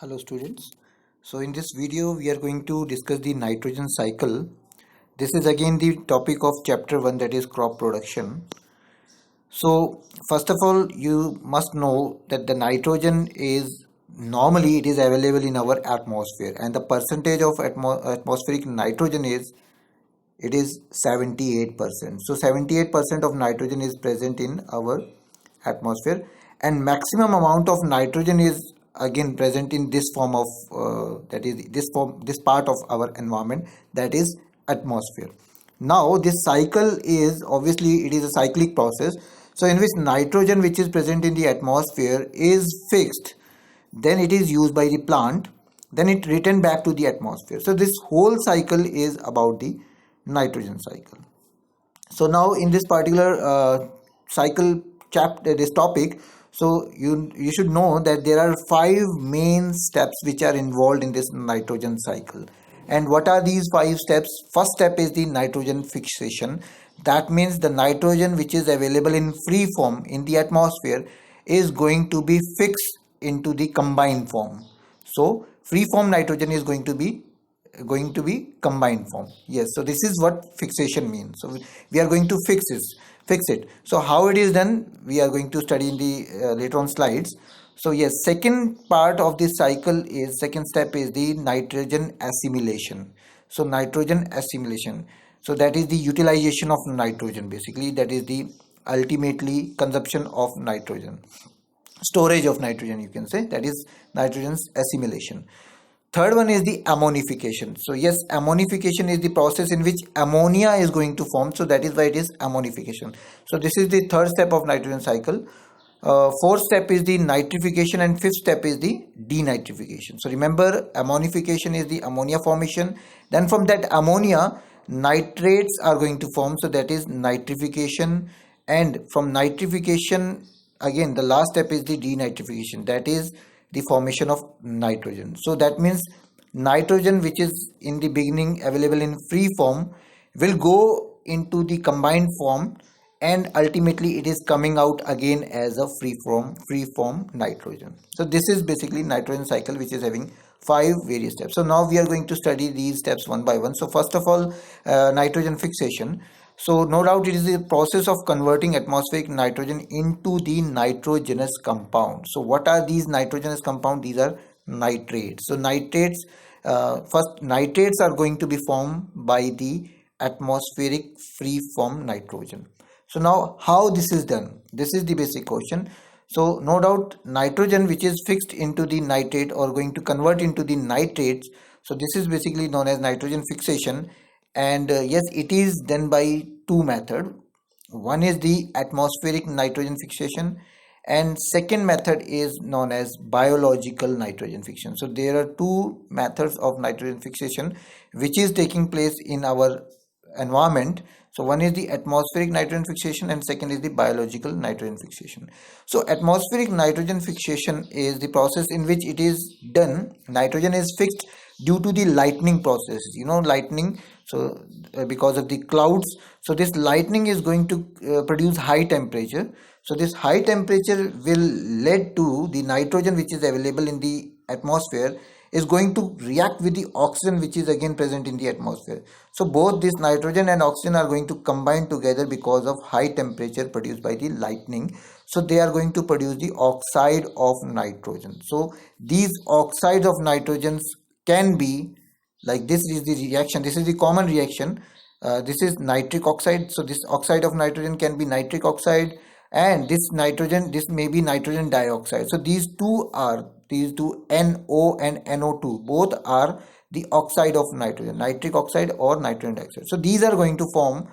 Hello students. So in this video we are going to discuss the nitrogen cycle. This is again the topic of chapter 1, that is crop production. So first of all, you must know that the nitrogen is normally it is available in our atmosphere, and the percentage of atmospheric nitrogen is 78%. So 78% of nitrogen is present in our atmosphere, and maximum amount of nitrogen is again present in this form of that is this part of our environment, that is atmosphere. Now this cycle is obviously it is a cyclic process, so in which nitrogen which is present in the atmosphere is fixed, then it is used by the plant, then it return back to the atmosphere. So this whole cycle is about the nitrogen cycle. So now in this particular cycle chapter, this topic, so you should know that there are 5 main steps which are involved in this nitrogen cycle. And what are these 5 steps? First step is the nitrogen fixation. That means the nitrogen which is available in free form in the atmosphere is going to be fixed into the combined form. So free form nitrogen is going to be combined form. Yes, so this is what fixation means. So we are going to fix it. So how it is done, we are going to study in the later on slides. So yes, second part of this cycle is, second step is the nitrogen assimilation. So nitrogen assimilation, so that is the utilization of nitrogen, basically that is the ultimately consumption of nitrogen, storage of nitrogen, you can say, that is nitrogen's assimilation. Third one is the ammonification. So yes, ammonification is the process in which ammonia is going to form. So that is why it is ammonification. So this is the third step of nitrogen cycle. Fourth step is the nitrification, and fifth step is the denitrification. So remember, ammonification is the ammonia formation. Then from that ammonia, nitrates are going to form. So that is nitrification. And from nitrification, again the last step is the denitrification, that is the formation of nitrogen. So that means nitrogen which is in the beginning available in free form will go into the combined form, and ultimately it is coming out again as a free form nitrogen. So this is basically nitrogen cycle, which is having 5 various steps. So now we are going to study these steps one by one. So first of all, nitrogen fixation. So no doubt it is the process of converting atmospheric nitrogen into the nitrogenous compound. So what are these nitrogenous compound? These are nitrates. So nitrates, first nitrates are going to be formed by the atmospheric free form nitrogen. So now how this is done? This is the basic question. So no doubt nitrogen which is fixed into the nitrate or going to convert into the nitrates. So this is basically known as nitrogen fixation. And yes, it is done by 2 methods. One is the atmospheric nitrogen fixation, and second method is known as biological nitrogen fixation. So there are 2 methods of nitrogen fixation which is taking place in our environment. So one is the atmospheric nitrogen fixation, and second is the biological nitrogen fixation. So atmospheric nitrogen fixation is the process in which it is done. Nitrogen is fixed due to the lightning process, lightning. So because of the clouds, so this lightning is going to produce high temperature. So this high temperature will lead to the nitrogen which is available in the atmosphere is going to react with the oxygen which is again present in the atmosphere. So both this nitrogen and oxygen are going to combine together because of high temperature produced by the lightning. So they are going to produce the oxide of nitrogen. So these oxides of nitrogens can be, like, this is the reaction, this is the common reaction. This is nitric oxide. So this oxide of nitrogen can be nitric oxide, and this nitrogen, this may be nitrogen dioxide. So these two NO and NO2, both are the oxide of nitrogen, nitric oxide or nitrogen dioxide. So these are going to form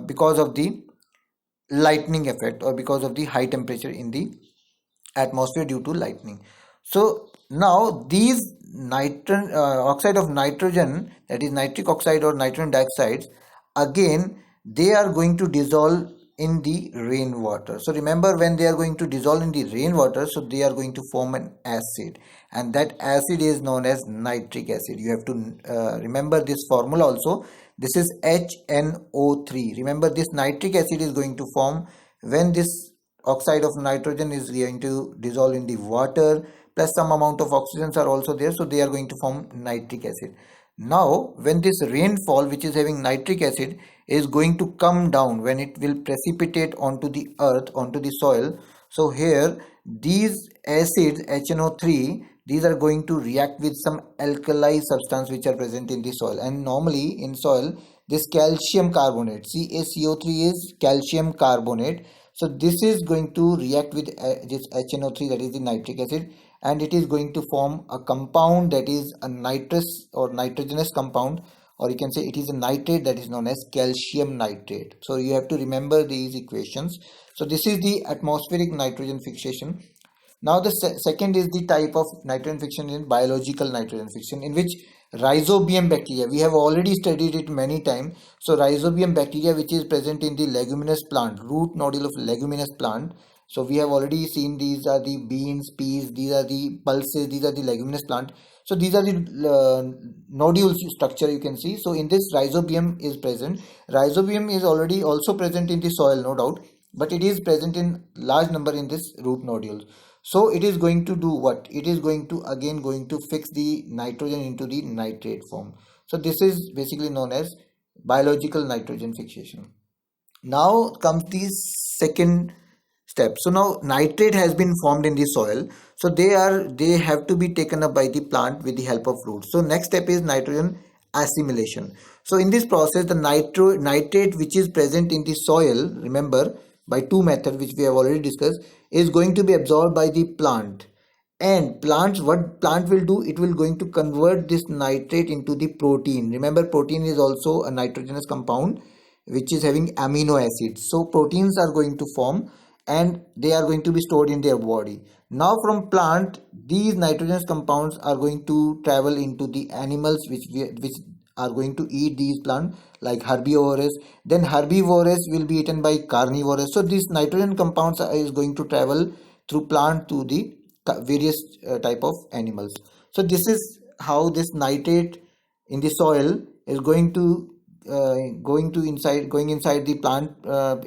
because of the lightning effect or because of the high temperature in the atmosphere due to lightning. So now these oxide of nitrogen, that is nitric oxide or nitrogen dioxide, again they are going to dissolve in the rainwater. So remember, when they are going to dissolve in the rainwater, so they are going to form an acid, and that acid is known as nitric acid. You have to remember this formula also. This is HNO3. Remember, this nitric acid is going to form when this oxide of nitrogen is going to dissolve in the water. plus some amount of oxygens are also there, so they are going to form nitric acid. Now when this rainfall which is having nitric acid is going to come down, when it will precipitate onto the earth, onto the soil, so here these acids HNO3, these are going to react with some alkali substance which are present in the soil. And normally in soil, this calcium carbonate, CaCO3 is calcium carbonate, so this is going to react with this HNO3, that is the nitric acid, and it is going to form a compound that is a nitrous or nitrogenous compound, or you can say it is a nitrate that is known as calcium nitrate. So you have to remember these equations. So this is the atmospheric nitrogen fixation. Now the second is the type of nitrogen fixation in biological nitrogen fixation, in which rhizobium bacteria, we have already studied it many times. So rhizobium bacteria, which is present in the leguminous plant, root nodule of leguminous plant. So we have already seen these are the beans, peas, these are the pulses, these are the leguminous plant. So these are the nodule structure you can see. So in this rhizobium is present. Rhizobium is already also present in the soil, no doubt, but it is present in large number in this root nodules. So it is going to do what? It is going to again going to fix the nitrogen into the nitrate form. So this is basically known as biological nitrogen fixation. Now comes the second step. So now nitrate has been formed in the soil. So they have to be taken up by the plant with the help of roots. So next step is nitrogen assimilation. So in this process, the nitrate which is present in the soil, remember, by two methods which we have already discussed, is going to be absorbed by the plant. And plants, what plant will do, it will going to convert this nitrate into the protein. Remember, protein is also a nitrogenous compound which is having amino acids. So proteins are going to form and they are going to be stored in their body. Now from plant, these nitrogenous compounds are going to travel into the animals which are going to eat these plants, like herbivores. Then herbivores will be eaten by carnivores. So these nitrogen compounds is going to travel through plant to the various type of animals. So this is how this nitrate in the soil is going inside the plant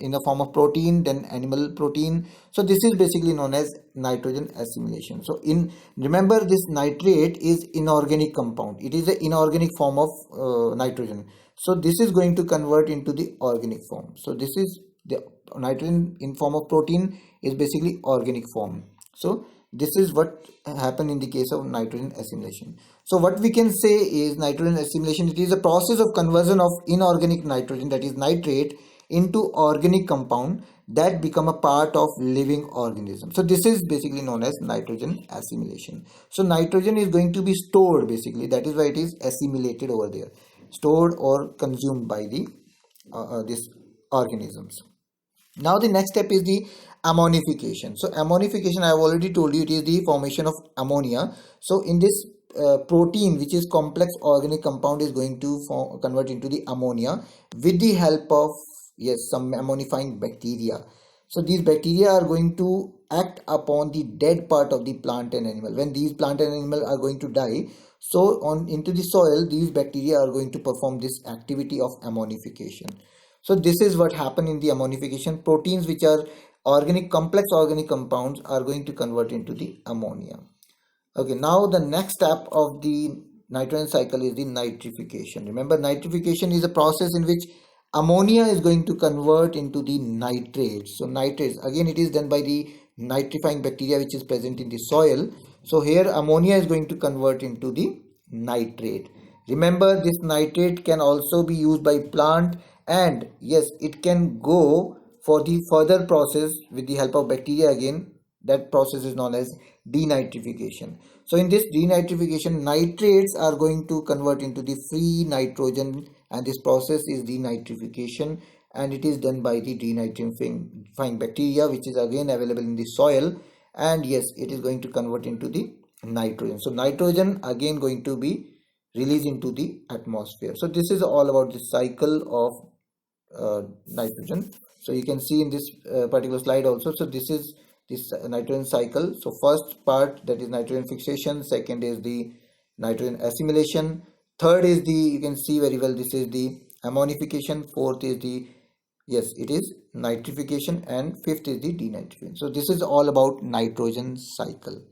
in the form of protein, then animal protein. So this is basically known as nitrogen assimilation. So remember, this nitrate is inorganic compound, it is an inorganic form of nitrogen. So this is going to convert into the organic form. So this is the nitrogen in form of protein is basically organic form. So this is what happened in the case of nitrogen assimilation. So what we can say is nitrogen assimilation, it is a process of conversion of inorganic nitrogen, that is nitrate, into organic compound that become a part of living organism. So this is basically known as nitrogen assimilation. So nitrogen is going to be stored basically, that is why it is assimilated over there, stored or consumed by the these organisms. Now the next step is the ammonification. So ammonification, I have already told you, it is the formation of ammonia. So in this protein, which is complex organic compound, is going to convert into the ammonia with the help of some ammonifying bacteria. So these bacteria are going to act upon the dead part of the plant and animal. When these plant and animal are going to die, so on into the soil, these bacteria are going to perform this activity of ammonification. So this is what happened in the ammonification. Proteins which are complex organic compounds are going to convert into the ammonia. Okay, now the next step of the nitrogen cycle is the nitrification. Remember, nitrification is a process in which ammonia is going to convert into the nitrates. So nitrates, again, it is done by the nitrifying bacteria which is present in the soil. So here ammonia is going to convert into the nitrate. Remember, this nitrate can also be used by plant, and yes, it can go for the further process with the help of bacteria again. That process is known as denitrification. So in this denitrification, nitrates are going to convert into the free nitrogen, and this process is denitrification, and it is done by the denitrifying bacteria which is again available in the soil. And yes, it is going to convert into the nitrogen. So nitrogen again going to be released into the atmosphere. So this is all about the cycle of nitrogen. So you can see in this particular slide also. So this is this nitrogen cycle. So first part, that is nitrogen fixation. Second is the nitrogen assimilation. Third is the, you can see very well, this is the ammonification. Fourth is the, it is nitrification, and fifth is the denitrification. So this is all about nitrogen cycle.